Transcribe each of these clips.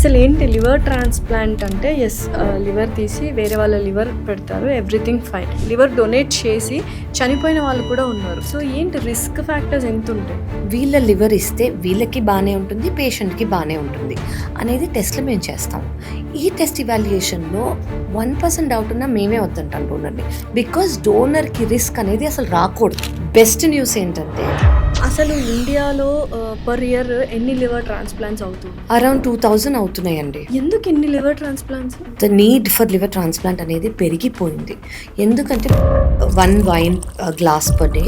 అసలు ఏంటి liver transplant అంటే? ఎస్, లివర్ తీసి వేరే వాళ్ళ లివర్ పెడతారు, ఎవ్రీథింగ్ ఫైన్. లివర్ డొనేట్ చేసి చనిపోయిన వాళ్ళు కూడా ఉన్నారు. సో ఏంటి రిస్క్ ఫ్యాక్టర్స్ ఎంత ఉంటాయి? వీళ్ళ లివర్ ఇస్తే వీళ్ళకి బాగానే ఉంటుంది, పేషెంట్కి బాగానే ఉంటుంది అనేది టెస్ట్లు మేము చేస్తాం. ఈ టెస్ట్ ఇవాల్యుయేషన్లో 1% డౌట్ ఉన్నా మేమే వద్దంటాం డోనర్ని. బికాజ్ డోనర్కి రిస్క్ అనేది అసలు రాకూడదు. బెస్ట్ న్యూస్ ఏంటంటే అసలు ఇండియాలో పర్ ఇయర్ ఎన్ని లివర్ ట్రాన్స్ప్లాంట్స్ అవుతుంది? అరౌండ్ 2000 అవుతున్నాయండి. ఎందుకు ఎన్ని liver transplants? The need for liver transplant అనేది పెరిగిపోయింది. ఎందుకంటే 1 వైన్ గ్లాస్ పర్ డే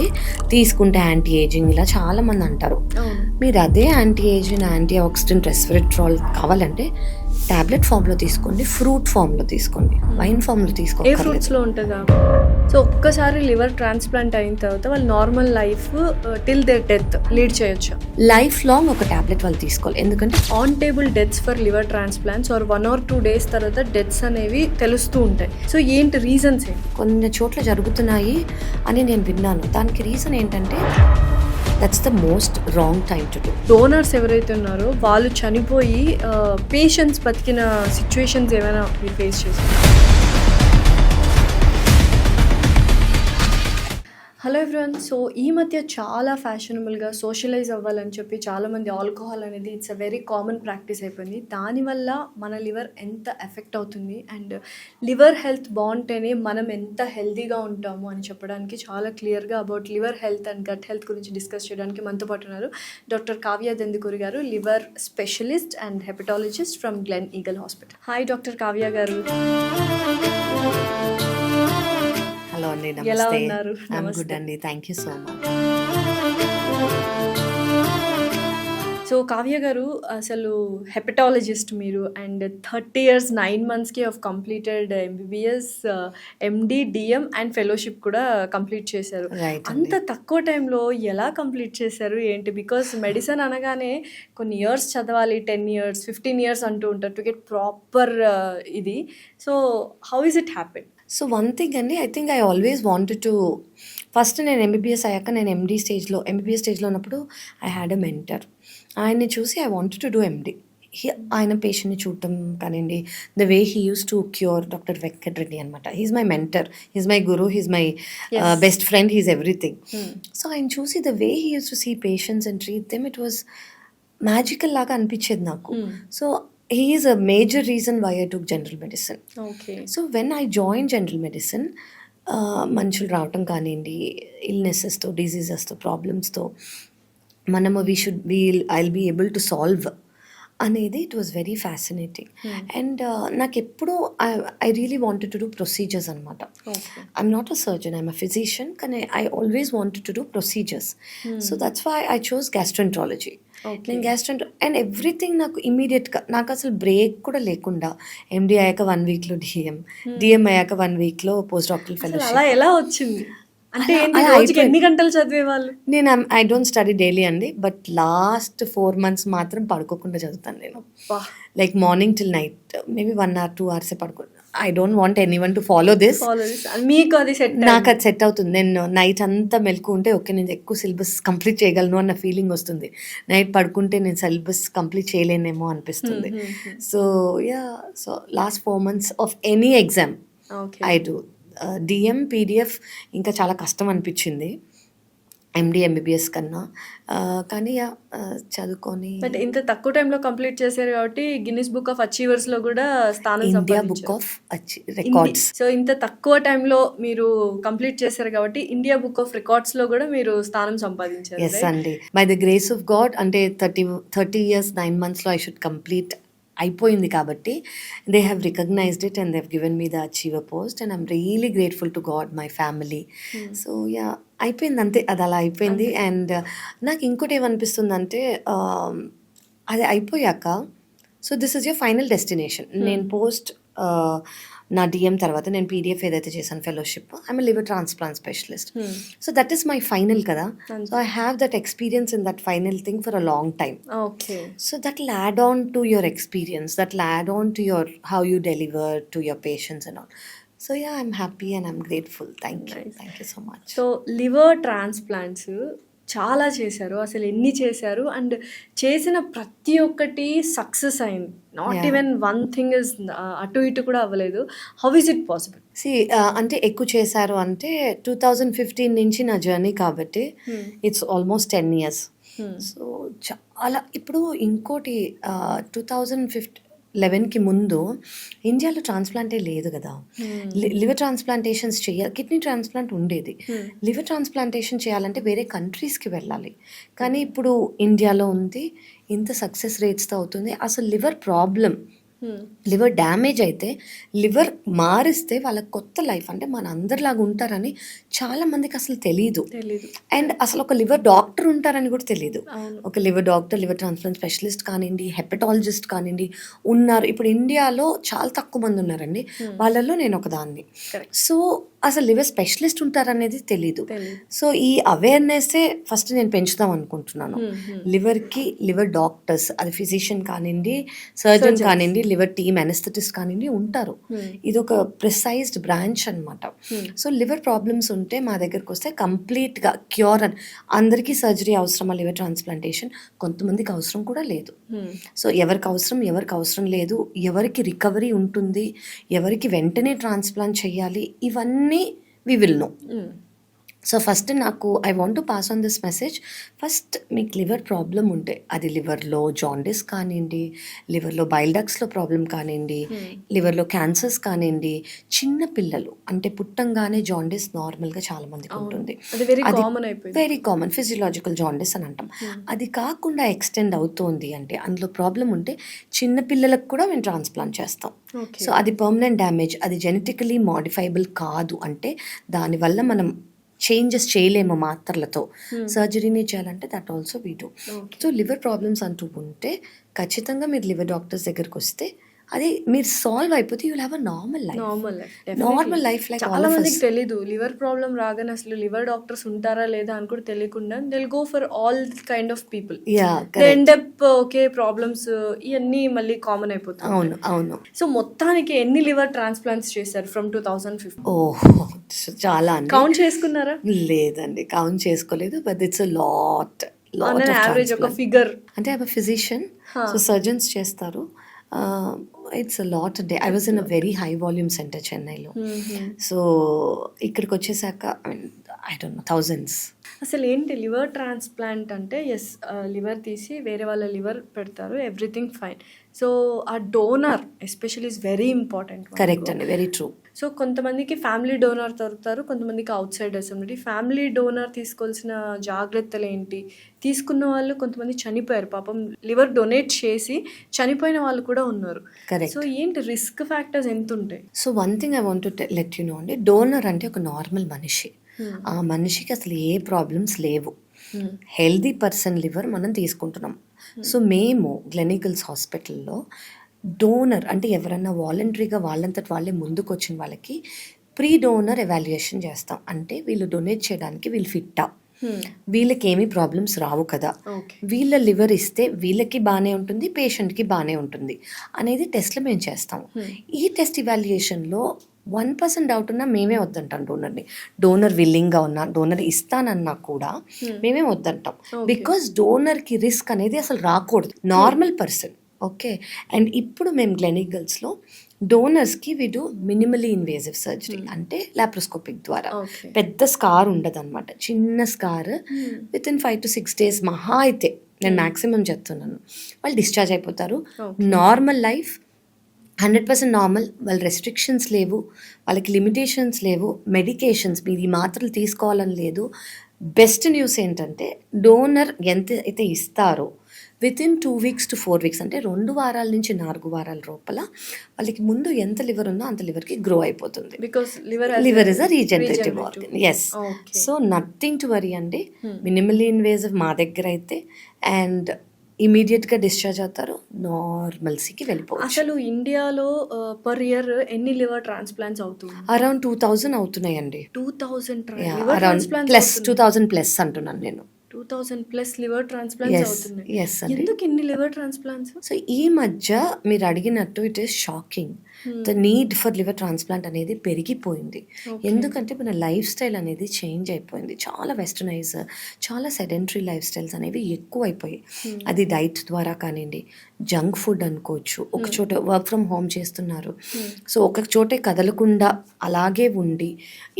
తీసుకుంటే యాంటీ ఏజింగ్ ఇలా చాలా మంది అంటారు. మీరు అదే anti ageing, anti oxidant, resveratrol కావాలంటే టాబ్లెట్ ఫామ్లో తీసుకోండి, ఫ్రూట్ ఫామ్లో తీసుకోండి, వైన్ ఫామ్లో తీసుకోండి. ఏ ఫ్రూట్స్లో ఉంటుందా? సో ఒక్కసారి లివర్ ట్రాన్స్ప్లాంట్ అయిన తర్వాత వాళ్ళు normal life till their death lead చేయొచ్చు? లైఫ్ లాంగ్ ఒక టాబ్లెట్ వాళ్ళు తీసుకోవాలి. ఎందుకంటే on table deaths for liver transplants are 1 or 2 days తర్వాత డెత్స్ అనేవి తెలుస్తూ ఉంటాయి. సో ఏంటి రీజన్స్ ఏంటి? కొన్ని చోట్ల జరుగుతున్నాయి అని నేను విన్నాను. దానికి రీజన్ ఏంటంటే that's the most wrong time to do. Donors ఎవరైతే ఉన్నారో వాళ్ళు చనిపోయి పేషెంట్స్ బతికిన సిచ్యువేషన్స్ ఏమైనా మీరు ఫేస్ చేస్తారు? Hello everyone. సో ఈ మధ్య చాలా ఫ్యాషనబుల్గా సోషలైజ్ అవ్వాలని చెప్పి చాలామంది ఆల్కహాల్ అనేది it's a very common practice అయిపోయింది. దానివల్ల మన లివర్ ఎంత ఎఫెక్ట్ అవుతుంది అండ్ లివర్ హెల్త్ బాగుంటేనే మనం ఎంత హెల్తీగా ఉంటాము అని చెప్పడానికి చాలా క్లియర్గా about liver health and gut health గురించి డిస్కస్ చేయడానికి మనతో పాటు ఉన్నారు డాక్టర్ కావ్య దెందుకూరి గారు, liver specialist and hepatologist from Glen Eagle hospital. Hi doctor Kavya గారు. హలో అండి, ఎలా నమస్తే. ఉన్నారు? ఐఎమ్ గుడ్ అండి, thank you so much. So Kavya గారు, అసలు హెపటాలజిస్ట్ మీరు అండ్ 30 years 9 monthsకి have completed MBBS, MD, DM and fellowship కూడా కంప్లీట్ చేశారు. అంత తక్కువ టైంలో ఎలా కంప్లీట్ చేశారు ఏంటి? బికాస్ మెడిసిన్ అనగానే కొన్ని ఇయర్స్ చదవాలి, 10 years 15 years అంటూ ఉంటారు టు గెట్ ప్రాపర్ ఇది. So how is it happen? So one thing అండి, I think I always wanted to first నేను ఎంబీబీఎస్ అయ్యాక నేను ఎంబీబీఎస్ స్టేజ్లో ఉన్నప్పుడు ఐ హ్యాడ్ ఎ మెంటర్. ఆయన్ని చూసి I wanted to do MD. ఆయన పేషెంట్ని చూడటం కానివ్వండి, the way he used to cure, doctor Venkatareddy అనమాట. He's my mentor, he's my guru, he's my best friend, he's everything. So ఆయన చూసి the way he used to see patients and treat them, it was magical లాగా అనిపించేది నాకు. So he is a major reason why I took general medicine. Okay. So when I joined general medicine, మనుషులు రావటం కానివ్వండి, ఇల్నెసెస్తో, డిజీజెస్తో, ప్రాబ్లమ్స్తో మనము I'll be able to solve అనేది it was very fascinating. And నాకు ఎప్పుడూ I really wanted to do procedures అనమాట. I'm not a surgeon, I'm a physician, కానీ I always wanted to do procedures. So that's why I chose gastroenterology. నేను and everything నాకు ఇమీడియట్గా, నాకు అసలు break కూడా లేకుండా ఎండి అయ్యాక 1 weekలో డిఎం అయ్యాక 1 weekలో పోస్ట్ డాక్టరల్ ఫెలోషిప్. అలా ఎలా వచ్చింది? అంటే ఎన్ని గంటలు చదివేవాళ్ళు? నేను ఐ డోంట్ స్టడీ డైలీ అండి, బట్ లాస్ట్ 4 months మాత్రం పడుకోకుండా చదువుతాను నేను. Like morning till night, maybe 1 or 2 hours పడుకో. I don't want anyone to follow this. మీకు అది సెట్? నాకు అది సెట్ అవుతుంది. నేను నైట్ అంతా మెలకు ఉంటే ఓకే, నేను ఎక్కువ సిలబస్ కంప్లీట్ చేయగలను అన్న ఫీలింగ్ వస్తుంది. నైట్ పడుకుంటే నేను సిలబస్ కంప్లీట్ చేయలేనేమో అనిపిస్తుంది. So so last 4 months of any exam I do. DM, PDF ఇంకా చాలా కష్టం అనిపించింది ఎండి, ఎంబీబీఎస్ కన్నా. కానీ చదువుకొని బట్ ఇంత తక్కువ టైంలో కంప్లీట్ చేశారు కాబట్టి గిన్నిస్ బుక్ ఆఫ్ అచీవర్స్లో కూడా స్థానం, India book of records. So ఇంత తక్కువ టైంలో మీరు కంప్లీట్ చేశారు కాబట్టి ఇండియా బుక్ ఆఫ్ రికార్డ్స్లో కూడా మీరు స్థానం సంపాదించారు. ఎస్ అండి, by the grace of God. అంటే 30 years 9 monthsలో ఐ షుడ్ కంప్లీట్ అయిపోయింది కాబట్టి they have recognised it and they have given me the achiever post and I'm really grateful to God, my family. So అయిపోయింది అంతే, అది అలా అయిపోయింది. అండ్ నాకు ఇంకోటి ఏమనిపిస్తుందంటే అది అయిపోయాక, so this is your final destination. నేను పోస్ట్ నా డిఎం తర్వాత నేను పీడిఎఫ్ ఏదైతే చేశాను fellowship, I'm liver transplant specialist. So that is my final కదా. So I have that experience in that final thing for a long time. Okay. So that will add on to your experience, that will add on to your how you deliver to your patients and all. So I'm happy and I'm grateful. Thank you so much. So liver transplants చాలా చేశారు. అసలు ఎన్ని చేశారు and చేసిన ప్రతి ఒక్కటి success అయింది. Not yeah! Even one thing is అటు ఇటు కూడా అవ్వలేదు. How is it possible? అంటే ఎక్కువ చేశారు అంటే 2015 నుంచి నా జర్నీ కాబట్టి ఇట్స్ ఆల్మోస్ట్ 10 ఇయర్స్. సో చాలా ఇప్పుడు ఇంకోటి 2011కి ముందు ఇండియాలో ట్రాన్స్ప్లాంటే లేదు కదా. లివర్ ట్రాన్స్ప్లాంటేషన్స్ చేయాలి, కిడ్నీ ట్రాన్స్ప్లాంట్ ఉండేది. లివర్ ట్రాన్స్ప్లాంటేషన్ చేయాలంటే వేరే కంట్రీస్కి వెళ్ళాలి. కానీ ఇప్పుడు ఇండియాలో ఉంది, ఇంత సక్సెస్ రేట్స్తో అవుతుంది. అసలు లివర్ ప్రాబ్లం, లివర్ డ్యామేజ్ అయితే లివర్ మారిస్తే వాళ్ళకి కొత్త లైఫ్, అంటే మన అందరిలాగా ఉంటారని చాలా మందికి అసలు తెలీదు. తెలీదు. అండ్ అసలు ఒక లివర్ డాక్టర్ ఉంటారని కూడా తెలీదు. అవును. ఒక liver doctor, liver transplant specialist కానివ్వండి, హెపటాలజిస్ట్ కానివ్వండి ఉన్నారు. ఇప్పుడు ఇండియాలో చాలా తక్కువ మంది ఉన్నారండి, వాళ్ళల్లో నేను ఒక దాన్ని. Correct. సో అసలు లివర్ స్పెషలిస్ట్ ఉంటారనేది తెలీదు. తెలీదు. సో ఈ అవేర్నెస్సే ఫస్ట్ నేను పెంచుదాం అనుకుంటున్నాను. లివర్కి లివర్ డాక్టర్స్, అది ఫిజిషియన్ కానివ్వండి, సర్జన్ కానివ్వండి, లివర్ టీమ్ అనెస్థెటిస్ట్ కానివ్వండి ఉంటారు. ఇది ఒక ప్రిసైజ్డ్ బ్రాంచ్ అనమాట. సో లివర్ ప్రాబ్లమ్స్ ఉంటే మా దగ్గరకు వస్తే కంప్లీట్గా క్యూర్ అని. అందరికీ సర్జరీ అవసరమా లివర్ ట్రాన్స్ప్లాంటేషన్? కొంతమందికి అవసరం కూడా లేదు. సో ఎవరికి అవసరం లేదు, ఎవరికి రికవరీ ఉంటుంది, ఎవరికి వెంటనే ట్రాన్స్ప్లాంట్ చేయాలి, ఇవన్నీ we will know. So first నాకు I want to pass on this message. First మీకు లివర్ ప్రాబ్లం ఉంటే, అది లివర్లో జాండిస్ కానివ్వండి, లివర్లో బైల్ డక్ట్స్లో ప్రాబ్లం కానివ్వండి, లివర్లో క్యాన్సర్స్ కానివ్వండి, చిన్న పిల్లలు అంటే పుట్టంగానే జాండిస్ నార్మల్గా చాలా మందికి ఉంటుంది. అది వెరీ కామన్ అయిపోయింది. వెరీ కామన్ ఫిజియలాజికల్ జాండిస్ అని అంటాం. అది కాకుండా ఎక్స్టెండ్ అవుతోంది అంటే, అందులో ప్రాబ్లం ఉంటే చిన్న పిల్లలకు కూడా మేము ట్రాన్స్ప్లాంట్ చేస్తాం. సో అది పర్మనెంట్ డ్యామేజ్, అది జెనెటికలీ మాడిఫైబుల్ కాదు అంటే దానివల్ల మనం చేంజెస్ చేయలేము మాత్రలతో. సర్జరీని చేయాలంటే that also we do. So liver problems అంటూ ఉంటే ఖచ్చితంగా మీరు లివర్ డాక్టర్స్ దగ్గరికి వస్తే అది మీరు సాల్వ్ అయిపోతే you will have a normal life like చాలా మందికి తెలీదు. లివర్ ప్రాబ్లం రాగానే అసలు లివర్ డాక్టర్స్ ఉంటారా లేదా అని కూడా తెలియకుండా they will go for all kind of people. End up okay problems ఇవన్నీ మళ్ళీ కామన్ అయిపోతాయి. అవును. సో మొత్తానికి ఎన్ని లివర్ ట్రాన్స్ప్లాంట్స్ చేశారు ఫ్రమ్ 2015? ఓహో, చాలా కౌంట్ చేసుకున్నారా? లేదండి, కౌంట్ చేసుకోలేదు. But it's a lot average ఒక ఫిగర్ అంటే ఐ ఫిజిషియన్, సో సర్జన్స్ చేస్తారు. It's a lot day. I was in a very high volume centre చెన్నైలో. సో ఇక్కడికి వచ్చేసాక ఐ డోంట్ నో థౌజండ్స్. అసలు ఏంటి లివర్ ట్రాన్స్ప్లాంట్ అంటే? ఎస్, లివర్ తీసి వేరే వాళ్ళ లివర్ పెడతారు, ఎవ్రీథింగ్ ఫైన్. సో ఆ donor especially is very important. Correct అండి, వెరీ ట్రూ. సో కొంతమందికి ఫ్యామిలీ డోనర్ దొరుకుతారు, కొంతమందికి అవుట్ సైడర్స్ ఉన్నది. ఫ్యామిలీ డోనర్ తీసుకోవాల్సిన జాగ్రత్తలు ఏంటి? తీసుకున్న వాళ్ళు కొంతమంది చనిపోయారు పాపం, లివర్ డొనేట్ చేసి చనిపోయిన వాళ్ళు కూడా ఉన్నారు. సో ఏంటి రిస్క్ ఫ్యాక్టర్స్ ఎంత ఉంటాయి? So one thing I want to let you know అండి, డోనర్ అంటే ఒక నార్మల్ మనిషి. ఆ మనిషికి అసలు ఏ ప్రాబ్లమ్స్ లేవు, హెల్దీ పర్సన్ లివర్ మనం తీసుకుంటున్నాం. సో మేము గ్లెనికల్స్ హాస్పిటల్లో డోనర్ అంటే ఎవరన్నా వాలంటరీగా వాళ్ళంతటి వాళ్ళే ముందుకు వచ్చిన వాళ్ళకి ప్రీ డోనర్ ఎవాల్యుయేషన్ చేస్తాం. అంటే వీళ్ళు డొనేట్ చేయడానికి వీళ్ళు ఫిట్టా, వీళ్ళకి ఏమీ ప్రాబ్లమ్స్ రావు కదా, వీళ్ళ లివర్ ఇస్తే వీళ్ళకి బాగానే ఉంటుంది, పేషెంట్కి బాగానే ఉంటుంది అనేది టెస్ట్లు మేము చేస్తాం. ఈ టెస్ట్ ఇవాల్యుయేషన్లో 1% డౌట్ ఉన్నా మేమే వద్దంటాం డోనర్ని. డోనర్ విల్లింగ్గా ఉన్నా, డోనర్ ఇస్తానన్నా కూడా మేమే వద్దంటాం. బికాస్ డోనర్కి రిస్క్ అనేది అసలు రాకూడదు, నార్మల్ పర్సన్. ఓకే. అండ్ ఇప్పుడు మేము గ్లెనికల్స్లో డోనర్స్కి we do minimally invasive surgery, అంటే లాప్రోస్కోపిక్ ద్వారా. పెద్ద స్కార్ ఉండదు అనమాట, చిన్న scar. Within 5 to 6 days మహా అయితే, నేను మ్యాక్సిమం చెప్తున్నాను, వాళ్ళు డిశ్చార్జ్ అయిపోతారు. Normal life 100% normal. వాళ్ళ రెస్ట్రిక్షన్స్ లేవు, వాళ్ళకి లిమిటేషన్స్ లేవు, మెడికేషన్స్ మీరు ఈ మాత్రలు తీసుకోవాలని లేదు. బెస్ట్ న్యూస్ ఏంటంటే డోనర్ ఎంత అయితే ఇస్తారో with in 2 weeks to 4 weeks, అంటే 2 వారాల నుంచి 4 వారాల లోపల వాళ్ళకి ముందు ఎంత లివర్ ఉందో అంత లివర్కి గ్రో అయిపోతుంది. Because liver is a regenerative organ. Yes. So nothing to worry అండి. మినిమల్లీ ఇన్వేజివ్ మా దగ్గర అయితే, అండ్ ఇమీడియట్గా డిశ్చార్జ్ అవుతారు, నార్మల్సీకి వెళ్ళిపోవచ్చు. అసలు ఇండియాలో పర్ ఇయర్ ఎన్ని లివర్ ట్రాన్స్ప్లాంట్స్ అవుతుంది? అరౌండ్ 2000 అవుతున్నాయండి. 2000 అరౌండ్ +2000 అంటున్నాను నేను. 2000+ లివర్ ట్రాన్స్‌ప్లాంట్స్ యెస్. అవుతున్నాయి. యెస్ అండి. ఎందుకు ఇన్ని లివర్ ట్రాన్స్‌ప్లాంట్స్? సో ఈ మధ్య మీరు అడిగినట్టు ఇట్ ఈస్ షాకింగ్. ద హ్మ్. నీడ్ ఫర్ లివర్ ట్రాన్స్‌ప్లాంట్ అనేది పెరిగిపోయింది. ఓకే. ఎందుకంటే మన లైఫ్ స్టైల్ అనేది చేంజ్ అయిపోయింది. చాలా వెస్టర్నైజ్, చాలా సెడెంటరీ లైఫ్ స్టైల్స్ అనేవి ఎక్కువైపోయాయి. హ్మ్. అది డైట్ ద్వారా కానివ్వండి, జంక్ ఫుడ్ అనుకోవచ్చు. ఒక చోట వర్క్ ఫ్రమ్ హోమ్ చేస్తున్నారు. హ్మ్. సో ఒక చోటే కదలకుండా అలాగే ఉండి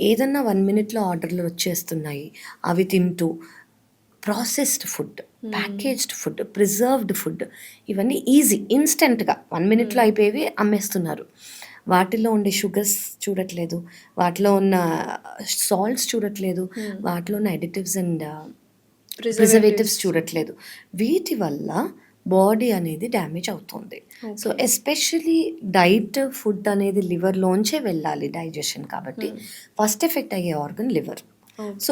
ఏదన్నా 1 మినిట్‌లో ఆర్డర్‌లు వచ్చేస్తున్నాయి. అవి తింటూ processed food, packaged food, preserved food ఇవన్నీ ఈజీ ఇన్స్టెంట్‌గా 1 మినిట్‌లో అయిపోయేవి అమ్మేస్తున్నారు. వాటిలో ఉండే షుగర్స్ చూడట్లేదు. వాటిలో ఉన్న సాల్ట్స్ చూడట్లేదు. వాటిలో ఉన్న అడిటివ్స్ అండ్ ప్రిజర్వేటివ్స్ చూడట్లేదు. వీటి వల్ల బాడీ అనేది డ్యామేజ్ అవుతుంది. సో ఎస్పెషలీ డైట్ ఫుడ్ అనేది లివర్లోంచే వెళ్ళాలి డైజెషన్ కాబట్టి ఫస్ట్ ఎఫెక్ట్ అయ్యే ఆర్గన్ లివర్. సో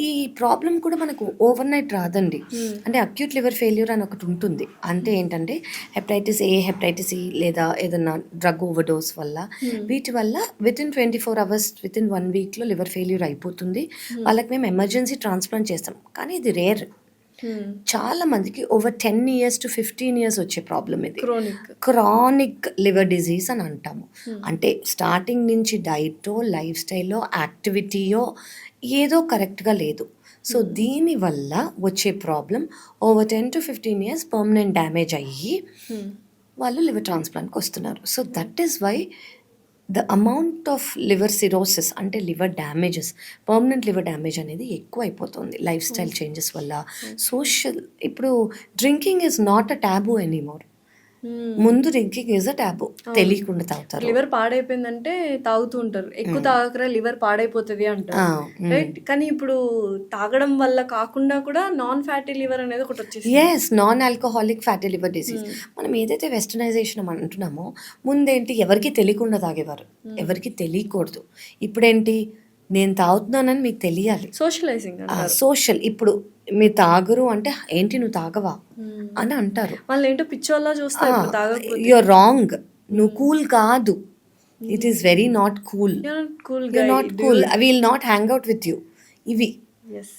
ఈ ప్రాబ్లం కూడా మనకు ఓవర్ నైట్ రాదండి. అంటే అక్యూట్ లివర్ ఫెయిల్యూర్ అని ఒకటి ఉంటుంది. అంటే ఏంటంటే హెపటైటిస్ ఏ, హెపటైటిస్ ఈ లేదా ఏదన్నా డ్రగ్ ఓవర్డోస్ వల్ల వీటి వల్ల వితిన్ 24 అవర్స్ వితిన్ 1 వీక్లో లివర్ ఫెయిల్యూర్ అయిపోతుంది. వాళ్ళకి మేము ఎమర్జెన్సీ ట్రాన్స్ప్లాంట్ చేస్తాం. కానీ ఇది రేర్. చాలా మందికి ఓవర్ 10 ఇయర్స్ టు 15 ఇయర్స్ వచ్చే ప్రాబ్లం ఇది. క్రానిక్ లివర్ డిజీజ్ అని అంటాము. అంటే స్టార్టింగ్ నుంచి డైటో, లైఫ్ స్టైల్లో, యాక్టివిటీయో ఏదో కరెక్ట్గా లేదు. సో దీనివల్ల వచ్చే problem over 10 to 15 years permanent damage అయ్యి వాళ్ళు లివర్ ట్రాన్స్ప్లాంట్కి వస్తున్నారు. So that is why the amount of liver cirrhosis అంటే liver damages, permanent liver damage అనేది ఎక్కువ అయిపోతుంది లైఫ్ స్టైల్ చేంజెస్ వల్ల. సోషల్ ఇప్పుడు drinking is not a taboo anymore. ముందు డ్రింకింగ్ ఈజ్ అ టాబూ. తెలియకుండా తాగుతారు. లివర్ పాడైపోయిందంటే తాగుతూ ఉంటారు. ఎక్కువ తాగకరా లివర్ పాడైపోతుంది అంటారు. రైట్. కానీ ఇప్పుడు తాగడం వల్ల కాకుండా కూడా నాన్ ఫ్యాటీ లివర్ అనేది ఒకటి వచ్చేసి yes, non alcoholic fatty liver disease. మనం ఏదైతే వెస్టర్నైజేషన్ అంటున్నామో ముందేంటి ఎవరికి తెలియకుండా తాగేవారు, ఎవరికి తెలియకూడదు. ఇప్పుడేంటి నేను తాగుతున్నానని మీకు తెలియాలి. Socialising social. ఇప్పుడు మీరు తాగరు అంటే ఏంటి నువ్వు తాగవా అని అంటారు. వాళ్ళు ఏంటో పిచ్చోళ్ళ చూస్తారు తాగకపోతే. యూఆర్ రాంగ్, నువ్వు కూల్ కాదు. It is very not cool. You're not cool, I will not hang out with you. ఇవి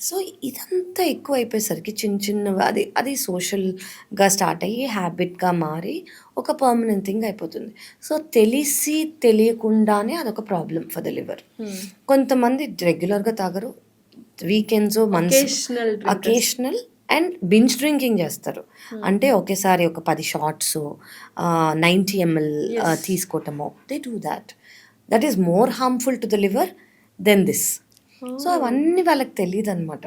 సో ఇదంతా ఎక్కువ అయిపోయేసరికి చిన్న అది సోషల్గా స్టార్ట్ అయ్యి హ్యాబిట్గా మారి ఒక పర్మనెంట్ థింగ్ అయిపోతుంది. సో తెలిసి తెలియకుండానే అదొక ప్రాబ్లం ఫర్ ద లివర్. కొంతమంది రెగ్యులర్గా తాగరు, weekends, months, occasional and binge drinking చేస్తారు. అంటే ఒకేసారి ఒక 10 షాట్స్ 90 ml తీసుకోవటము. They do that is more harmful to the liver than this. So అవన్నీ వాళ్ళకి తెలియదు అనమాట.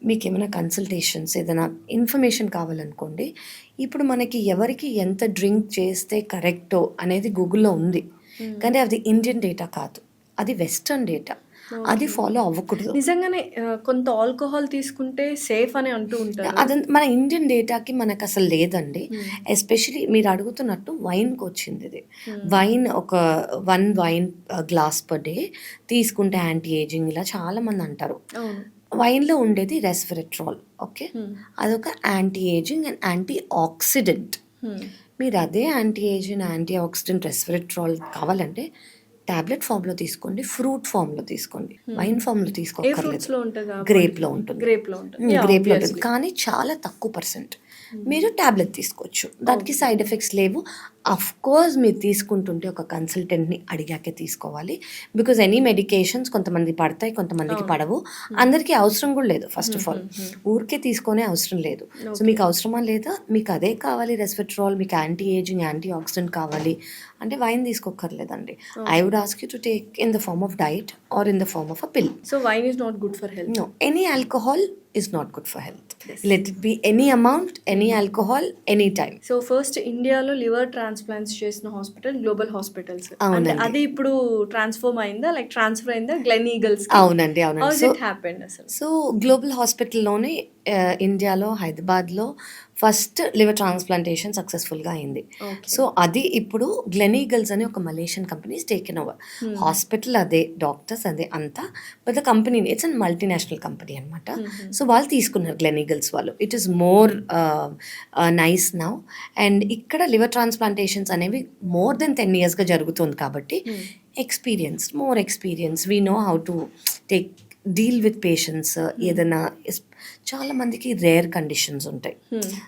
మీకు ఏమైనా కన్సల్టేషన్స్, ఏదైనా ఇన్ఫర్మేషన్ కావాలనుకోండి, ఇప్పుడు మనకి ఎవరికి ఎంత డ్రింక్ చేస్తే కరెక్టో అనేది గూగుల్లో ఉంది. కానీ అది ఇండియన్ డేటా కాదు, అది వెస్టర్న్ డేటా. అది ఫాలో అవ్వకూడదు. నిజంగానే కొంత ఆల్కహాల్ తీసుకుంటే సేఫ్ అని అంటూ ఉంటారు. అది మన ఇండియన్ డేటాకి మనకు అసలు లేదండి. ఎస్పెషలీ మీరు అడుగుతున్నట్టు వైన్కి వచ్చింది ఇది. వైన్ ఒక 1 వైన్ గ్లాస్ పర్ డే తీసుకుంటే యాంటీ ఏజింగ్ ఇలా చాలా మంది అంటారు. వైన్లో ఉండేది రెస్వెరట్రాల్. ఓకే, అదొక anti ageing and anti oxidant. మీరు అదే యాంటీ ఏజింగ్, యాంటీ ఆక్సిడెంట్ రెస్వెరట్రాల్ కావాలంటే టాబ్లెట్ ఫామ్లో తీసుకోండి, ఫ్రూట్ ఫామ్లో తీసుకోండి. వైన్ ఫామ్లో తీసుకోకర్లేదు. గ్రేప్లో ఉంటుంది కానీ చాలా తక్కువ పర్సెంట్. మీరు టాబ్లెట్ తీసుకోవచ్చు, దానికి సైడ్ ఎఫెక్ట్స్ లేవు. అఫ్ కోర్స్ మీరు తీసుకుంటుంటే ఒక కన్సల్టెంట్ని అడిగాకే తీసుకోవాలి. బికాజ్ ఎనీ మెడికేషన్స్ కొంతమంది పడతాయి, కొంతమందికి పడవు. అందరికీ అవసరం కూడా లేదు. ఫస్ట్ ఆఫ్ ఆల్ ఊరికే తీసుకునే అవసరం లేదు. సో మీకు అవసరమా లేదా, మీకు అదే కావాలి రెస్వెట్రాల్, మీకు యాంటీ ఏజింగ్, యాంటీ ఆక్సిడెంట్ కావాలి అంటే వైన్ తీసుకోకర్లేదండి. I would ask you to take in the form of diet or in the form of a pill. So wine is not good for health. No, any alcohol is not good for health. Let it be any amount, any alcohol, any time. So first ఇండియాలో liver transplants చేసిన hospital global hospitals. అంటే అది ఇప్పుడు transform అయిందా, like transfer అయిందా Glenn eagles? అవునండి. అసలు so global హాస్పిటల్లోనే ఇండియాలో హైదరాబాద్లో ఫస్ట్ లివర్ ట్రాన్స్ప్లాంటేషన్ సక్సెస్ఫుల్గా అయింది. సో అది ఇప్పుడు గ్లెన్ ఈగల్స్ అనే ఒక Malaysian companies taken over. Hospital అదే, డాక్టర్స్ అదే అంతా, but the company it's an multinational company అనమాట. సో వాళ్ళు తీసుకున్నారు గ్లెన్ ఈగల్స్ వాళ్ళు. It is more nice now. And ఇక్కడ లివర్ ట్రాన్స్ప్లాంటేషన్స్ అనేవి మోర్ దెన్ 10 ఇయర్స్గా జరుగుతుంది కాబట్టి more experience, we know how to deal with patients. ఏదైనా చాలా మందికి రేర్ కండిషన్స్ ఉంటాయి.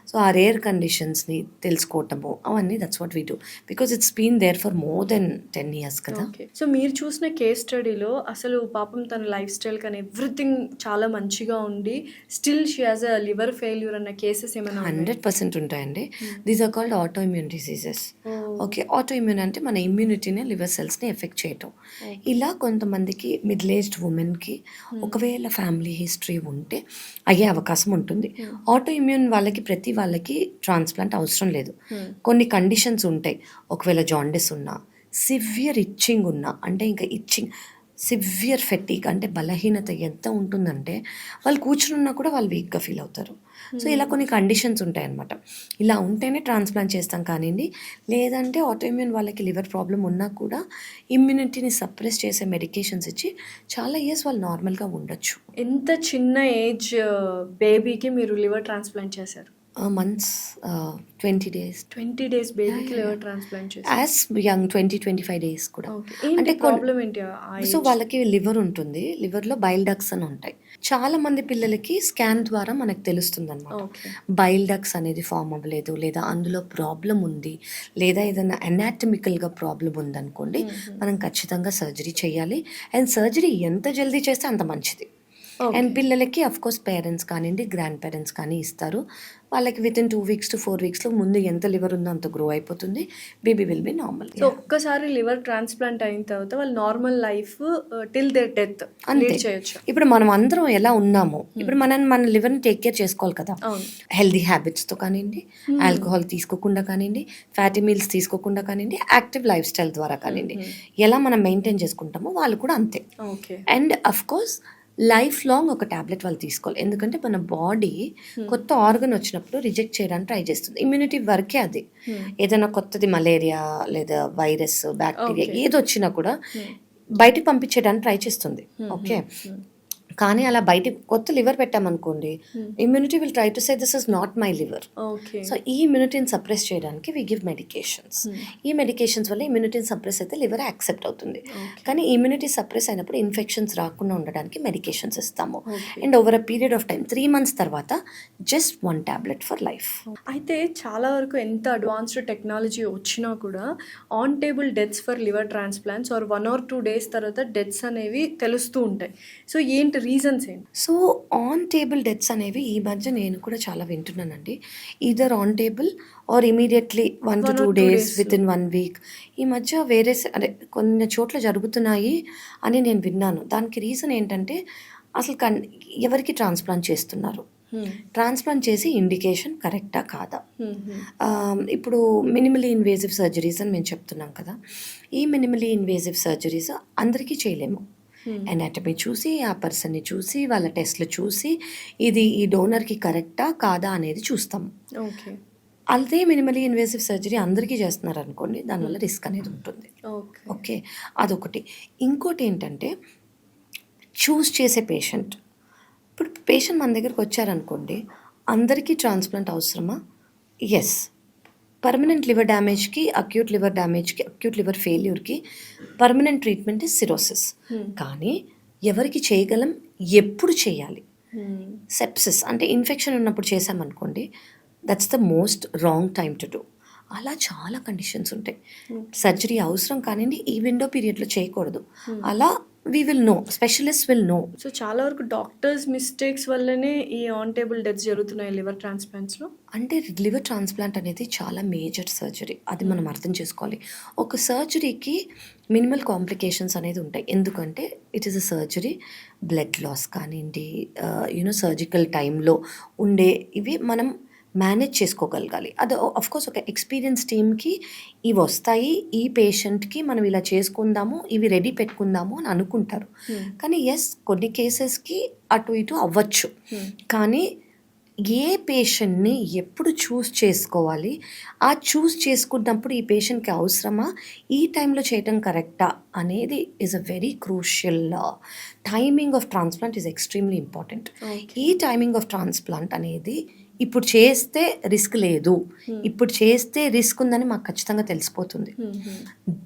సో ఆ రేర్ కండిషన్స్ని తెలుసుకోవటము అవన్నీ that's what we do because it's been there for more than 10 years కదా. ఓకే. సో మీరు చూసిన కేస్ స్టడీలో అసలు పాపం తన లైఫ్ స్టైల్ కానీ ఎవ్రీథింగ్ చాలా మంచిగా ఉండి still she has a liver failure అన్న కేసెస్ ఏమైనా ఉన్నాయా? 100% ఉంటాయండి. These are called auto immune diseases. Okay, auto immune అంటే మన ఇమ్యూనిటీని లివర్ సెల్స్ని ఎఫెక్ట్ చేయటం. ఇలా కొంతమందికి మిడిల్ ఏజ్డ్ ఉమెన్కి ఒకవేళ ఫ్యామిలీ హిస్టరీ ఉంటే అయ్యే అవకాశం ఉంటుంది. ఆటో ఇమ్యూన్ వాళ్ళకి ప్రతి వాళ్ళకి ట్రాన్స్ప్లాంట్ అవసరం లేదు. కొన్ని కండిషన్స్ ఉంటాయి. ఒకవేళ జాండిస్ ఉన్నా, సివియర్ ఇచ్చింగ్ ఉన్నా, అంటే ఇంకా ఇచ్చింగ్ సివియర్ ఫెటీక్ అంటే బలహీనత ఎంత ఉంటుందంటే వాళ్ళు కూర్చున్నా కూడా వాళ్ళు వీక్గా ఫీల్ అవుతారు. సో ఇలా కొన్ని కండిషన్స్ ఉంటాయన్నమాట. ఇలా ఉంటేనే ట్రాన్స్ప్లాంట్ చేస్తాం కానివ్వండి, లేదంటే ఆటోఇమ్యూన్ వాళ్ళకి లివర్ ప్రాబ్లం ఉన్నా కూడా ఇమ్యూనిటీని సప్రెస్ చేసే మెడికేషన్స్ ఇచ్చి చాలా ఇయర్స్ వాళ్ళు నార్మల్గా ఉండొచ్చు. ఎంత చిన్న ఏజ్ బేబీకి మీరు లివర్ ట్రాన్స్ప్లాంట్ చేశారు? Months 20 days. 20 days బేబీకి లివర్ ట్రాన్స్ప్లాంట్ చేశారు. యాజ్ యంగ్ 20-25 days కూడా. అంటే ప్రాబ్లం ఏంటి? సో వాళ్ళకి లివర్ ఉంటుంది, లివర్లో బైల్ డక్ట్స్ అని ఉంటాయి. చాలా మంది పిల్లలకి స్కాన్ ద్వారా మనకు తెలుస్తుంది అనమాట. బైల్ డక్ట్స్ అనేది ఫామ్ అవ్వలేదు, లేదా అందులో ప్రాబ్లం ఉంది, లేదా ఏదైనా అనాటమికల్గా ప్రాబ్లం ఉందనుకోండి, మనం ఖచ్చితంగా సర్జరీ చేయాలి. అండ్ సర్జరీ ఎంత జల్దీ చేస్తే అంత మంచిది. అండ్ పిల్లలకి అఫ్కోర్స్ పేరెంట్స్ కానివ్వండి, గ్రాండ్ పేరెంట్స్ కానీ ఇస్తారు. వాళ్ళకి వితిన్ 2 weeks to 4 weeksలో ముందు ఎంత లివర్ ఉందో అంత గ్రో అయిపోతుంది. Baby will be normal. So ఒక్కసారి లివర్ ట్రాన్స్ప్లాంట్ అయిన తర్వాత వాళ్ళు normal life till their death lead చేయొచ్చు. ఇప్పుడు మనం అందరం ఎలా ఉన్నామో, ఇప్పుడు మన లివర్ని టేక్ కేర్ చేసుకోవాలి కదా. హెల్దీ హ్యాబిట్స్తో కానివ్వండి, ఆల్కహాల్ తీసుకోకుండా కానివ్వండి, ఫ్యాటీ మీల్స్ తీసుకోకుండా కానివ్వండి, యాక్టివ్ లైఫ్ స్టైల్ ద్వారా కానివ్వండి, ఎలా మనం మెయింటైన్ చేసుకుంటామో వాళ్ళు కూడా అంతే. అండ్ అఫ్కోర్స్ లైఫ్ లాంగ్ ఒక టాబ్లెట్ వాళ్ళు తీసుకోవాలి. ఎందుకంటే మన బాడీ కొత్త ఆర్గన్ వచ్చినప్పుడు రిజెక్ట్ చేయడానికి ట్రై చేస్తుంది. ఇమ్యూనిటీ వరకే అది. ఏదైనా కొత్తది మలేరియా లేదా వైరస్, బ్యాక్టీరియా ఏది వచ్చినా కూడా బయటికి పంపించేయడానికి ట్రై చేస్తుంది. ఓకే, కానీ అలా బయటికి కొత్త లివర్ పెట్టామనుకోండి, immunity will try to say this is not my liver. So ఈ ఇమ్యూనిటీని సప్రెస్ చేయడానికి వి గివ్ మెడికేషన్స్. ఈ మెడికేషన్స్ వల్ల ఇమ్యూనిటీని సప్రెస్ అయితే లివర్ యాక్సెప్ట్ అవుతుంది. కానీ ఇమ్యూనిటీ సప్రెస్ అయినప్పుడు ఇన్ఫెక్షన్స్ రాకుండా ఉండడానికి మెడికేషన్స్ ఇస్తాము. And over a period of time 3 months తర్వాత జస్ట్ 1 tablet ఫర్ లైఫ్. అయితే చాలా వరకు ఎంత అడ్వాన్స్డ్ టెక్నాలజీ వచ్చినా కూడా on table deaths for liver transplants are 1 or 2 days తర్వాత డెత్స్ అనేవి తెలుస్తూ ఉంటాయి. సో ఏంటి రీజన్స్ ఏంటి? సో ఆన్ టేబుల్ డెత్స్ అనేవి ఈ మధ్య నేను కూడా చాలా వింటున్నానండి. Either on table or immediately 1 to 2 days within 1 week. ఈ మధ్య వేరే కొన్ని చోట్ల జరుగుతున్నాయి అని నేను విన్నాను. దానికి రీజన్ ఏంటంటే అసలు ఎవరికి ట్రాన్స్ప్లాంట్ చేస్తున్నారు, ట్రాన్స్ప్లాంట్ చేసి ఇండికేషన్ కరెక్టా కాదా. ఇప్పుడు మినిమలీ ఇన్వేజివ్ సర్జరీస్ అని మేము చెప్తున్నాం కదా. ఈ మినిమలీ ఇన్వేజివ్ సర్జరీస్ అందరికీ చేయలేము. అనాటమీ చూసి, ఆ పర్సన్ని చూసి, వాళ్ళ టెస్ట్లు చూసి, ఇది ఈ డోనర్కి కరెక్టా కాదా అనేది చూస్తాము. అదే మినిమలీ ఇన్వేసివ్ సర్జరీ అందరికీ చేస్తున్నారు అనుకోండి, దానివల్ల రిస్క్ అనేది ఉంటుంది. ఓకే, అదొకటి. ఇంకోటి ఏంటంటే చూస్ చేసే పేషెంట్. ఇప్పుడు పేషెంట్ మన దగ్గరకు వచ్చారనుకోండి, అందరికీ ట్రాన్స్ప్లాంట్ అవసరమా? ఎస్. పర్మనెంట్ లివర్ డ్యామేజ్కి, అక్యూట్ లివర్ డ్యామేజ్కి, అక్యూట్ లివర్ ఫెయిల్యూర్కి పర్మనెంట్ ట్రీట్మెంట్ ఇస్ సిరోసిస్. కానీ ఎవరికి చేయగలం, ఎప్పుడు చేయాలి? సెప్సిస్ అంటే ఇన్ఫెక్షన్ ఉన్నప్పుడు చేసామనుకోండి, that's the most wrong time to do. అలా చాలా కండిషన్స్ ఉంటాయి. సర్జరీ అవసరం కానివ్వండి, ఈ విండో పీరియడ్లో చేయకూడదు. అలా we will know, specialist will know. So చాలా వరకు డాక్టర్స్ మిస్టేక్స్ వల్లనే ఈ ఆన్ టేబుల్ డెత్స్ జరుగుతున్నాయి లివర్ ట్రాన్స్ప్లాంట్స్లో. అంటే లివర్ ట్రాన్స్ప్లాంట్ అనేది చాలా మేజర్ సర్జరీ, అది మనం అర్థం చేసుకోవాలి. ఒక సర్జరీకి మినిమల్ కాంప్లికేషన్స్ అనేది ఉంటాయి. ఎందుకంటే it is a surgery. Blood loss కానివ్వండి, సర్జికల్ టైంలో ఉండే ఇవి మనం మేనేజ్ చేసుకోగలగాలి. అది అఫ్కోర్స్ ఒక ఎక్స్పీరియన్స్ టీమ్కి ఇవి వస్తాయి, ఈ పేషెంట్కి మనం ఇలా చేసుకుందాము, ఇవి రెడీ పెట్టుకుందాము అని అనుకుంటారు. కానీ ఎస్, కొన్ని కేసెస్కి అటు ఇటు అవ్వచ్చు. కానీ ఏ పేషెంట్ని ఎప్పుడు చూస్ చేసుకోవాలి, ఆ చూస్ చేసుకున్నప్పుడు ఈ పేషెంట్కి అవసరమా, ఈ టైంలో చేయటం కరెక్టా అనేది is a very crucial. Timing of transplant is extremely important. ఈ టైమింగ్ ఆఫ్ ట్రాన్స్ప్లాంట్ అనేది ఇప్పుడు చేస్తే రిస్క్ లేదు, ఇప్పుడు చేస్తే రిస్క్ ఉందని మాకు ఖచ్చితంగా తెలిసిపోతుంది.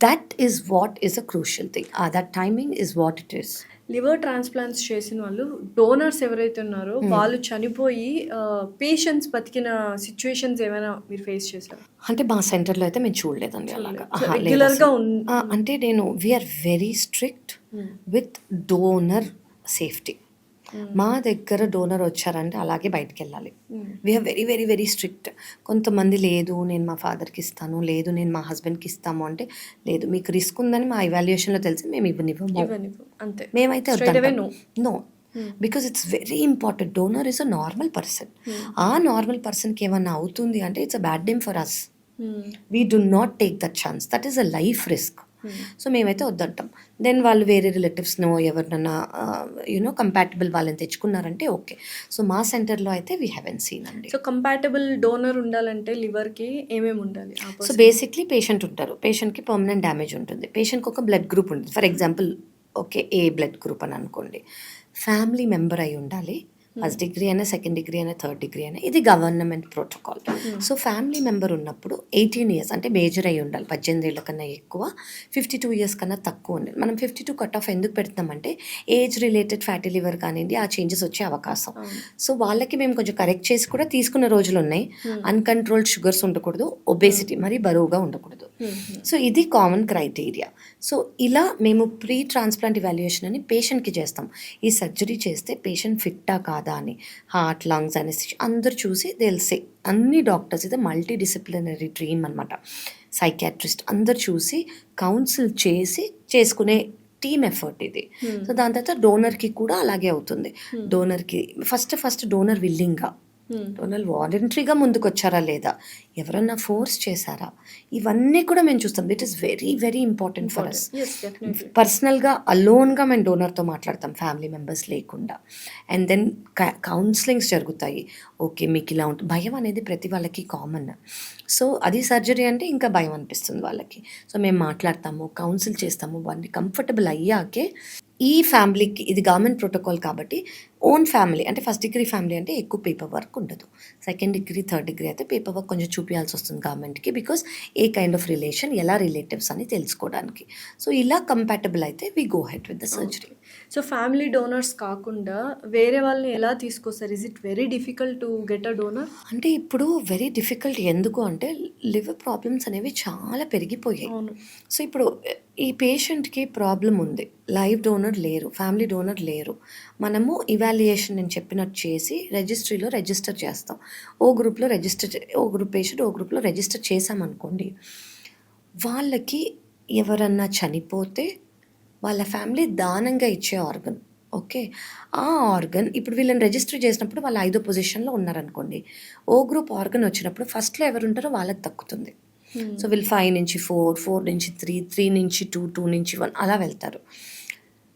That is what is a crucial thing. That timing is what it is. Liver transplants చేసిన వాళ్ళు డోనర్స్ ఎవరైతే ఉన్నారో వాళ్ళు చనిపోయి పేషెంట్స్ బతికిన సిట్యుయేషన్స్ ఏమైనా మీరు ఫేస్ చేసారా? అంటే మా సెంటర్‌లో అయితే మేము చూడలేదండి అలాగా. సో, లేదు రెగ్యులర్‌గా అసలు. అంటే we're very strict with donor safety. మా దగ్గర డోనర్ వచ్చారంటే అలాగే బయటికెళ్ళాలి. We're very very very strict. కొంతమంది లేదు నేను మా ఫాదర్‌కి ఇస్తాను, లేదు నేను మా హస్బెండ్‌కి ఇస్తాము అంటే, లేదు మీకు రిస్క్ ఉందని మా ఎవాల్యుయేషన్‌లో తెలిసి మేము ఇవ్వనివ్వము. అంతే. మేమైతే Straight away వద్దంటాం. No. Because it's very important. Donor is a normal person. ఆ నార్మల్ పర్సన్‌కి ఏమన్నా అవుతుంది అంటే it's a bad name for us. We do not take that chance. That is a life risk. So మేమైతే వద్దంటాం. Then వాళ్ళు వేరే రిలేటివ్స్‌నో ఎవరినన్నా కంపాటబుల్ వాళ్ళని తెచ్చుకున్నారంటే ఓకే. సో మా సెంటర్‌లో అయితే వీ హావెంట్ సీన్ అండి. సో, కంపాటబుల్ డోనర్ ఉండాలంటే లివర్‌కి ఏమేమి ఉండాలి? సో బేసిక్లీ పేషెంట్ ఉంటారు. పేషెంట్‌కి పర్మనెంట్ డ్యామేజ్ ఉంటుంది. పేషెంట్‌కి ఒక బ్లడ్ గ్రూప్ ఉంటుంది. For example okay A blood group అని అనుకోండి. ఫ్యామిలీ మెంబర్ అయి ఉండాలి. ఫస్ట్ డిగ్రీ అయినా, సెకండ్ డిగ్రీ అయినా, థర్డ్ డిగ్రీ అయినా. ఇది government protocol. So family member ఉన్నప్పుడు 18 ఇయర్స్ అంటే మేజర్ అయి ఉండాలి. 18 ఏళ్ల కన్నా ఎక్కువ, 52 ఇయర్స్ కన్నా తక్కువ ఉండాలి. మనం 52 కట్ ఆఫ్ ఎందుకు పెడుతున్నామంటే ఏజ్ రిలేటెడ్ ఫ్యాటీ లివర్ కానివ్వండి ఆ చేంజెస్ వచ్చే అవకాశం. సో వాళ్ళకి మేము కొంచెం కరెక్ట్ చేసి కూడా తీసుకున్న రోజులు ఉన్నాయి. అన్కంట్రోల్డ్ షుగర్స్ ఉండకూడదు, ఒబేసిటీ మరి బరువుగా ఉండకూడదు. సో ఇది కామన్ క్రైటీరియా. సో ఇలా మేము ప్రీ ట్రాన్స్ప్లాంట్ ఇవాల్యుయేషన్ అని పేషెంట్కి చేస్తాం. ఈ సర్జరీ చేస్తే పేషెంట్ ఫిట్టా కాదా అని హార్ట్, లంగ్స్ అనేసి అందరు చూసి తెలిసే అన్ని డాక్టర్స్ ఇది మల్టీ డిసిప్లినరీ టీమ్ అనమాట. సైకాట్రిస్ట్ అందరు చూసి కౌన్సిల్ చేసి చేసుకునే టీమ్ ఎఫర్ట్ ఇది. సో దాని తర్వాత డోనర్కి కూడా అలాగే అవుతుంది. డోనర్కి ఫస్ట్ డోనర్ విల్లింగ్గా, డోనర్ వాలంటరీగా ముందుకు వచ్చారా లేదా, ఎవరన్నా ఫోర్స్ చేశారా, ఇవన్నీ కూడా మేము చూస్తాం. It is very very important for us. పర్సనల్గా అలోన్గా మేము డోనర్తో మాట్లాడతాం, ఫ్యామిలీ మెంబర్స్ లేకుండా. అండ్ దెన్ కౌన్సిలింగ్స్ జరుగుతాయి. ఓకే మీకు ఇలా ఉంటుంది. భయం అనేది ప్రతి వాళ్ళకి కామన్. సో అది సర్జరీ అంటే ఇంకా భయం అనిపిస్తుంది వాళ్ళకి. సో మేము మాట్లాడతాము, కౌన్సిల్ చేస్తాము. వాళ్ళని కంఫర్టబుల్ అయ్యాకే ఈ ఫ్యామిలీకి ఇది గవర్నమెంట్ ప్రోటోకాల్ కాబట్టి ఓన్ ఫ్యామిలీ అంటే ఫస్ట్ డిగ్రీ ఫ్యామిలీ అంటే ఎక్కువ పేపర్ వర్క్ ఉండదు. సెకండ్ డిగ్రీ, థర్డ్ డిగ్రీ అయితే పేపర్ వర్క్ కొంచెం చూపించాల్సి వస్తుంది గవర్నమెంట్కి. Because A kind of relation, ఎలా రిలేటివ్స్ అని తెలుసుకోవడానికి. సో ఇలా కంపాటబుల్ అయితే we go head with the surgery. So family donors కాకుండా వేరే వాళ్ళని ఎలా తీసుకొస్తారు? Is it very difficult to get a donor? అంటే ఇప్పుడు వెరీ డిఫికల్ట్. ఎందుకు అంటే లివర్ ప్రాబ్లమ్స్ అనేవి చాలా పెరిగిపోయాయి. సో ఇప్పుడు ఈ పేషెంట్కి ప్రాబ్లం ఉంది, లైవ్ డోనర్ లేరు, ఫ్యామిలీ డోనర్ లేరు. మనము ఇవాల్యుయేషన్ నేను చెప్పినట్టు చేసి రిజిస్ట్రీలో రిజిస్టర్ చేస్తాం. ఓ గ్రూప్లో ఓ గ్రూప్ పేషెంట్ ఓ గ్రూప్లో రిజిస్టర్ చేసామనుకోండి, వాళ్ళకి ఎవరన్నా చనిపోతే వాళ్ళ ఫ్యామిలీ దానంగా ఇచ్చే ఆర్గన్. ఓకే ఆ ఆర్గన్ ఇప్పుడు వీళ్ళని రిజిస్టర్ చేసినప్పుడు వాళ్ళు 5వ పొజిషన్లో ఉన్నారనుకోండి, ఓ గ్రూప్ ఆర్గన్ వచ్చినప్పుడు ఫస్ట్లో ఎవరు ఉంటారో వాళ్ళకి దక్కుతుంది. సో వీళ్ళు 5 నుంచి 4, 4 నుంచి 3, 3 నుంచి 2, 2 నుంచి 1 అలా వెళ్తారు.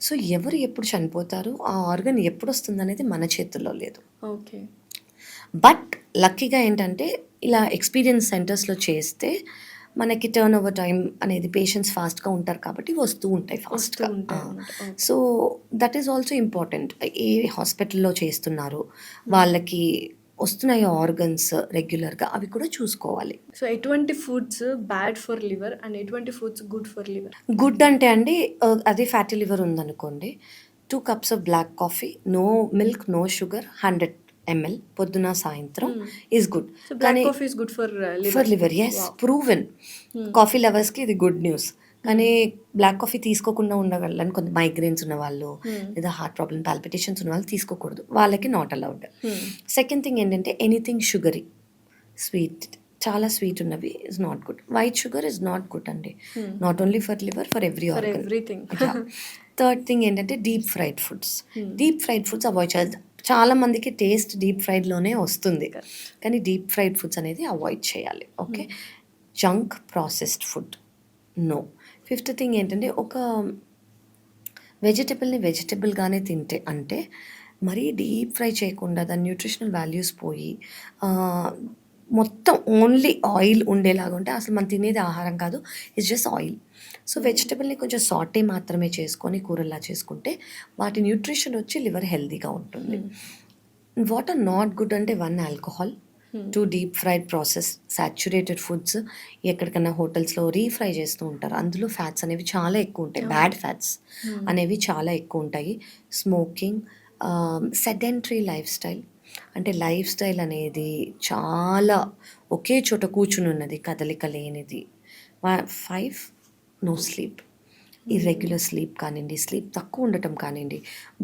సో ఎవరు ఎప్పుడు చనిపోతారు, ఆ ఆర్గన్ ఎప్పుడు వస్తుంది అనేది మన చేతుల్లో లేదు. ఓకే. బట్ లక్కీగా ఏంటంటే ఇలా ఎక్స్పీరియన్స్ సెంటర్స్లో చేస్తే మనకి టర్న్ ఓవర్ టైం అనేది పేషెంట్స్ ఫాస్ట్గా ఉంటారు కాబట్టి వస్తూ ఉంటాయి ఫాస్ట్గా. So that is also important. ఏ హాస్పిటల్లో చేస్తున్నారు, వాళ్ళకి వస్తున్నాయి ఆర్గన్స్ రెగ్యులర్గా, అవి కూడా చూసుకోవాలి. సో ఎటువంటి foods bad for liver and ఎటువంటి foods good for liver? Good అంటే అండి అదే ఫ్యాటీ లివర్ ఉందనుకోండి, 2 cups of black coffee, no milk, no sugar, 100 ml పొద్దున సాయంత్రం is good. Black coffee is good for liver. Yes, proven. Coffee లవర్స్కి ఇది good news. కానీ బ్లాక్ కాఫీ తీసుకోకుండా ఉండగలని కొంత మైగ్రేన్స్ ఉన్న వాళ్ళు లేదా హార్ట్ ప్రాబ్లమ్, పాల్పిటేషన్స్ ఉన్న వాళ్ళు తీసుకోకూడదు, వాళ్ళకి నాట్ అలౌడ్. సెకండ్ థింగ్ ఏంటంటే ఎనీథింగ్ షుగరీ, స్వీట్, చాలా స్వీట్ ఉన్నవి is not good. White sugar is not good అండి, not only for liver, for everything. Third thing ఏంటంటే deep fried foods. Deep fried foods avoid చేయాలి. చాలా మందికి taste deep ఫ్రైడ్లోనే వస్తుంది, కానీ డీప్ ఫ్రైడ్ ఫుడ్స్ అనేది అవాయిడ్ చేయాలి. Okay, junk processed food no. Fifth thing ఏంటంటే ఒక వెజిటబుల్గానే తింటే, అంటే మరీ డీప్ ఫ్రై చేయకుండా దాని న్యూట్రిషనల్ వాల్యూస్ పోయి మొత్తం ఓన్లీ ఆయిల్ ఉండేలాగా ఉంటే అసలు మనం తినేది ఆహారం కాదు, ఇట్స్ జస్ట్ ఆయిల్. సో వెజిటబుల్ని కొంచెం సాటే మాత్రమే చేసుకొని కూరలా చేసుకుంటే వాటి న్యూట్రిషన్ వచ్చి లివర్ హెల్తీగా ఉంటుంది. వాట్ ఆర్ నాట్ గుడ్ అంటే 1 alcohol, too deep fried process saturated foods, ఎక్కడికన్నా హోటల్స్లో రీఫ్రై చేస్తూ ఉంటారు, అందులో ఫ్యాట్స్ అనేవి చాలా ఎక్కువ ఉంటాయి, బ్యాడ్ ఫ్యాట్స్ అనేవి చాలా ఎక్కువ ఉంటాయి. స్మోకింగ్, సెడెంటరీ లైఫ్ స్టైల్, అంటే లైఫ్ స్టైల్ అనేది చాలా ఒకే చోట కూర్చుని ఉన్నది, కదలిక లేనిది. 5, నో స్లీప్, ఇర్రెగ్యులర్ స్లీప్ కానివ్వండి, స్లీప్ తక్కువ ఉండటం కానివ్వండి,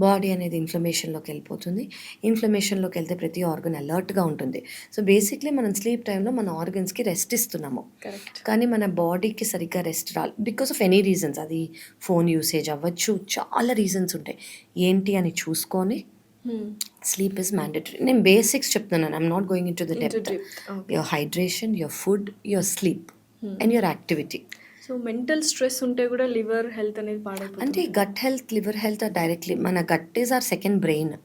బాడీ అనేది ఇన్ఫ్లమేషన్లోకి వెళ్ళిపోతుంది. ఇన్ఫ్లమేషన్లోకి వెళ్తే ప్రతి ఆర్గన్ అలర్ట్గా ఉంటుంది. సో బేసిక్లీ మనం స్లీప్ టైంలో మన ఆర్గన్స్కి రెస్ట్ ఇస్తున్నాము, కరెక్ట్. కానీ మన బాడీకి సరిగ్గా రెస్ట్ రాలి, బికాస్ ఆఫ్ ఎనీ రీజన్స్, అది ఫోన్ యూసేజ్ అవ్వచ్చు, చాలా రీజన్స్ ఉంటాయి. ఏంటి అని చూసుకొని స్లీప్ ఇస్ మ్యాండేటరీ. నేను బేసిక్స్ చెప్తున్నాను, I'm not going into the depth. Your hydration, your food, your sleep and your activity. So mental stress ఉంటే కూడా లివర్ హెల్త్ అనేది పాడైపోతుంది. అంటే gut health, liver health are directly, మన gut is our second brain.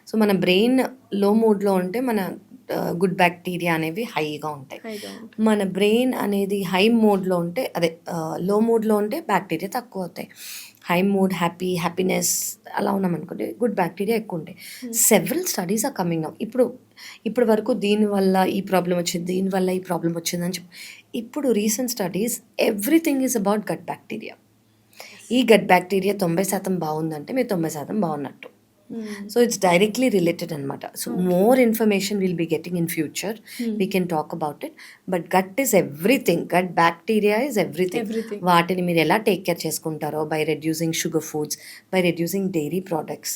So మన brain లో మూడ్లో ఉంటే మన గుడ్ బ్యాక్టీరియా అనేవి హైగా ఉంటాయి. మన బ్రెయిన్ అనేది హై మోడ్లో ఉంటే, అదే లో మూడ్లో ఉంటే బ్యాక్టీరియా తక్కువ అవుతాయి. హై మూడ్, హ్యాపీనెస్ అలా ఉన్నామనుకోండి, గుడ్ బ్యాక్టీరియా ఎక్కువ ఉంటాయి. Several studies are coming up. ఇప్పుడు వరకు దీనివల్ల ఈ ప్రాబ్లం వచ్చింది, దీనివల్ల ఈ ప్రాబ్లం వచ్చిందని చెప్పి, ఇప్పుడు recent studies everything is about gut bacteria. ఈ గట్ బ్యాక్టీరియా 90% బాగుందంటే మీరు 90% బాగున్నట్టు. సో ఇట్స్ డైరెక్ట్లీ రిలేటెడ్ అనమాట. So more information will be getting in future, we can talk about it. But gut is everything, gut bacteria is everything. వాటిని మీరు ఎలా take care చేసుకుంటారో, by reducing sugar foods, by reducing dairy products.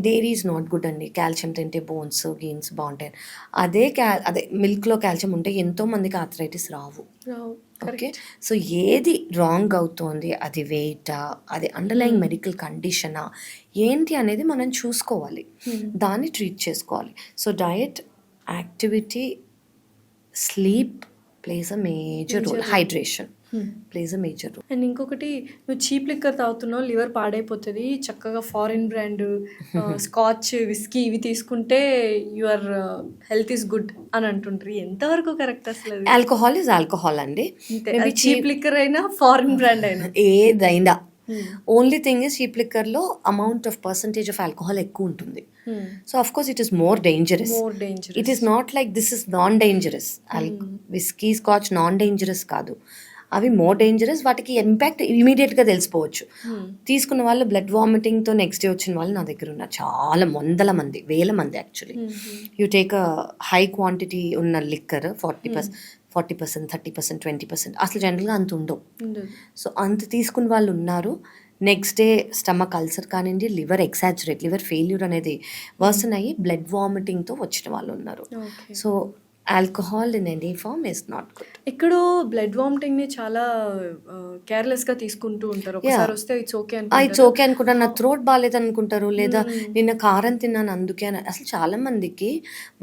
Dairy is not good అండి, calcium తింటే bones gains బాగుంటాయి. అదే మిల్క్లో calcium ఉంటే ఎంతోమందికి ఆర్థరైటిస్ రావు. ఓకే, సో ఏది రాంగ్ అవుతోంది, అది వెయిటా, అది అండర్లైయింగ్ మెడికల్ కండిషనా ఏంటి అనేది మనం చూసుకోవాలి, దాన్ని ట్రీట్ చేసుకోవాలి. So diet, activity, sleep plays a major role, hydration plays a major role. And ఇంకొకటి, నువ్వు చీప్ లిక్కర్ తాగుతున్నావు, లివర్ పాడైపోతుంది, చక్కగా ఫారిన్ బ్రాండ్ స్కాచ్, విస్కీ ఇవి తీసుకుంటే యువర్ హెల్త్ ఈస్ గుడ్ అని అంటుంటారు. ఎంతవరకు కరెక్ట్ అసలు? ఆల్కహాల్ ఇస్ ఆల్కహాల్ అండి, చీప్ లిక్కర్ అయినా ఫారిన్ బ్రాండ్ అయినా ఏదైనా. ఓన్లీ థింగ్ ఇస్ చీప్ లిక్కర్లో amount of percentage of alcohol ఎక్కువ ఉంటుంది. So of course it is more dangerous. It is not like this is non dangerous. Whisky, scotch non dangerous కాదు, అవి more dangerous. వాటికి impact ఇమీడియట్గా తెలిసిపోవచ్చు. తీసుకున్న వాళ్ళు blood వామిటింగ్తో next day వచ్చిన వాళ్ళు నా దగ్గర ఉన్నారు, చాలా వందల మంది, వేల మంది actually. You take a high quantity ఉన్న లిక్కర్, 40%, 30%, 20%, అసలు జనరల్గా అంత ఉండవు. సో అంత తీసుకున్న వాళ్ళు ఉన్నారు. నెక్స్ట్ డే స్టమక్ అల్సర్ కానివ్వండి, లివర్ ఎగ్జాజరేట్, లివర్ ఫెయిల్యూర్ అనేది వర్సన్ అయ్యి బ్లడ్ వామిటింగ్తో వచ్చిన వాళ్ళు ఉన్నారు. So alcohol in any form is not good. ఎక్కడో బ్లడ్ వామిటింగ్ని చాలా కేర్లెస్గా తీసుకుంటూ ఉంటారు. ఒకసారి వస్తే ఇట్స్ ఓకే అనుకుంటారు, నా థ్రోట్ బాగాలేదు అనుకుంటారు, లేదా నిన్న కారం తిన్నాను అందుకే అని. అసలు చాలా మందికి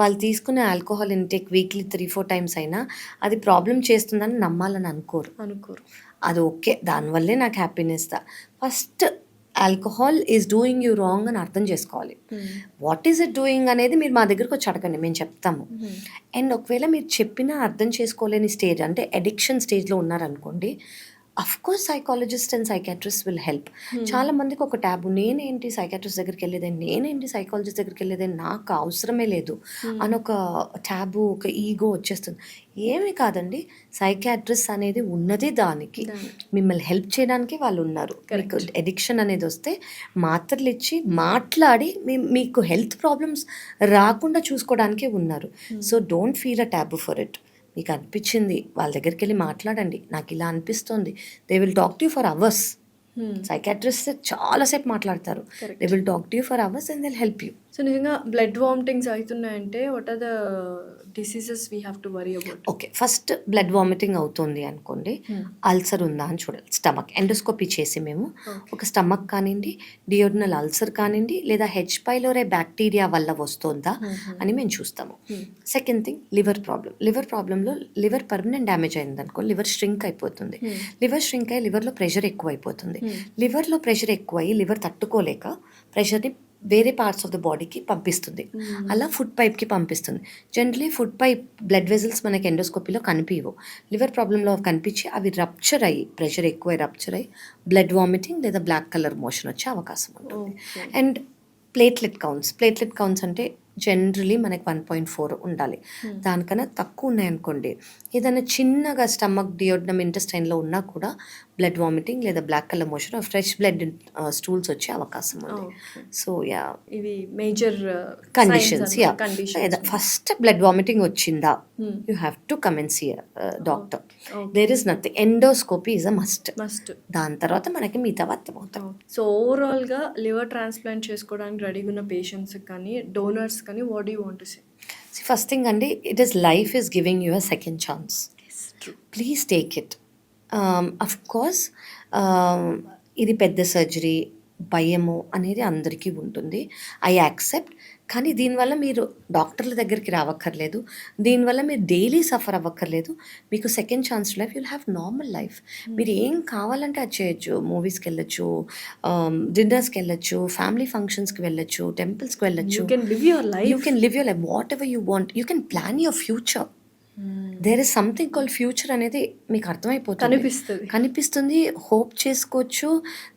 వాళ్ళు తీసుకునే ఆల్కహాల్ ఇంటేక్ వీక్లీ 3-4 టైమ్స్ అయినా అది ప్రాబ్లం చేస్తుందని నమ్మాలని అనుకోరు. అది ఓకే, దానివల్లే నాకు happiness. First alcohol is doing you wrong అని అర్థం చేసుకోవాలి. వాట్ ఈజ్ ఇట్ డూయింగ్ అనేది మీరు మా దగ్గరకు వచ్చి అడగండి, మేము చెప్తాము. అండ్ ఒకవేళ మీరు చెప్పినా అర్థం చేసుకోలేని స్టేజ్, అంటే అడిక్షన్ స్టేజ్లో ఉన్నారనుకోండి, of course psychologist and psychiatrist will help. చాలా మందికి ఒక ట్యాబు, నేనేంటి సైకాట్రిస్ట్ దగ్గరికి వెళ్ళేదని, నేనేంటి సైకాలజిస్ట్ దగ్గరికి వెళ్ళేదని, నాకు అవసరమే లేదు అని ఒక ట్యాబు, ఒక ఈగో వచ్చేస్తుంది. ఏమీ కాదండి, సైకాట్రిస్ట్ అనేది ఉన్నది దానికి, మిమ్మల్ని హెల్ప్ చేయడానికి వాళ్ళు ఉన్నారు. మీకు అడిక్షన్ అనేది వస్తే మాత్రలు ఇచ్చి మాట్లాడి మీకు హెల్త్ ప్రాబ్లమ్స్ రాకుండా చూసుకోవడానికే ఉన్నారు. So don't feel a taboo for it. మీకు అనిపించింది వాళ్ళ దగ్గరికి వెళ్ళి మాట్లాడండి, నాకు ఇలా అనిపిస్తుంది. They will talk to you for hours. Psychiatrist చాలాసేపు మాట్లాడతారు. They will talk to you for hours and they will help you. So నిజంగా బ్లడ్ వామిటింగ్స్ అవుతున్నాయంటే what are the diseases we have to worry about? Okay, first blood vomiting అవుతుంది అనుకోండి, ulcer ఉందా అని చూడాలి. Stomach endoscopy చేసి మేము ఒక స్టమక్ కానివ్వండి, డియోడినల్ అల్సర్ కానివ్వండి, లేదా హెచ్ పైలోరే బ్యాక్టీరియా వల్ల వస్తుందా అని మేము చూస్తాము. సెకండ్ థింగ్, లివర్ ప్రాబ్లంలో లివర్ పర్మనెంట్ డ్యామేజ్ అయింది అనుకో, లివర్ ష్రింక్ అయిపోతుంది. లివర్ ష్రింక్ అయ్యి లివర్లో ప్రెషర్ ఎక్కువ అయిపోతుంది. లివర్లో ప్రెషర్ ఎక్కువయ్యి లివర్ తట్టుకోలేక ప్రెషర్ని వేరే పార్ట్స్ ఆఫ్ ద బాడీకి పంపిస్తుంది, అలా ఫుడ్ పైప్కి పంపిస్తుంది. Generally food pipe blood vessels మనకి ఎండోస్కోపీలో కనిపించవు, లివర్ ప్రాబ్లంలో కనిపించి అవి రప్చర్ అయ్యి, ప్రెషర్ ఎక్కువ రప్చర్ అయ్యి బ్లడ్ వామిటింగ్ లేదా బ్లాక్ కలర్ మోషన్ వచ్చే అవకాశం ఉంటుంది. అండ్ ప్లేట్లెట్ కౌంట్స్ అంటే జనరలీ మనకి 1.4 ఉండాలి. దానికన్నా తక్కువ ఉన్నాయనుకోండి, ఏదైనా చిన్నగా స్టమక్ డియోడనం ఇంటెస్టైన్లో ఉన్నా కూడా బ్లడ్ వామిటింగ్ లేదా black colour motion fresh blood stools వచ్చే అవకాశం ఉంది. ఓకే. సో యా, ఇవి major conditions. Yeah, conditions. First blood vomiting వచ్చిందా, you have to come and see doctor. There is nothing, endoscopy is a must. దాని తర్వాత మనకి మిగతా అర్థమవుతాం. సో ఓవరాల్గా లివర్ ట్రాన్స్ప్లాంట్ చేసుకోవడానికి రెడీగా ఉన్న పేషెంట్స్ కానీ డోనర్స్ కానీ what do you want to say? First thing అండి, it is life is giving you a second chance. Please take it. Of course ఇది పెద్ద సర్జరీ భయము అనేది అందరికీ ఉంటుంది, ఐ యాక్సెప్ట్. కానీ దీనివల్ల మీరు డాక్టర్ల దగ్గరికి రావక్కర్లేదు, దీనివల్ల మీరు డైలీ సఫర్ అవ్వక్కర్లేదు. మీకు second chance life, you'll have normal life. మీరు ఏం కావాలంటే అది చేయొచ్చు. మూవీస్కి వెళ్ళొచ్చు, డిన్నర్స్కి వెళ్ళొచ్చు, ఫ్యామిలీ ఫంక్షన్స్కి వెళ్ళొచ్చు, టెంపుల్స్కి వెళ్ళొచ్చు. You can live your life. You can live your life whatever you want. You can plan your future. There is something called future అనేది మీకు అర్థమైపోతుంది, కనిపిస్తుంది, హోప్ చేసుకోవచ్చు,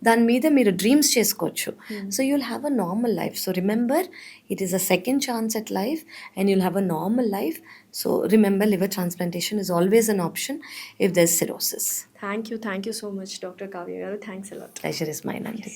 దాని మీద మీరు డ్రీమ్స్ చేసుకోవచ్చు. So you'll have a normal life. So remember, it is a second chance at life and you'll have a normal life. So remember, liver transplantation is always an option if there's cirrhosis. Thank you so much, Dr. Kavya garu. Thanks a lot. Pleasure is mine, Aunty.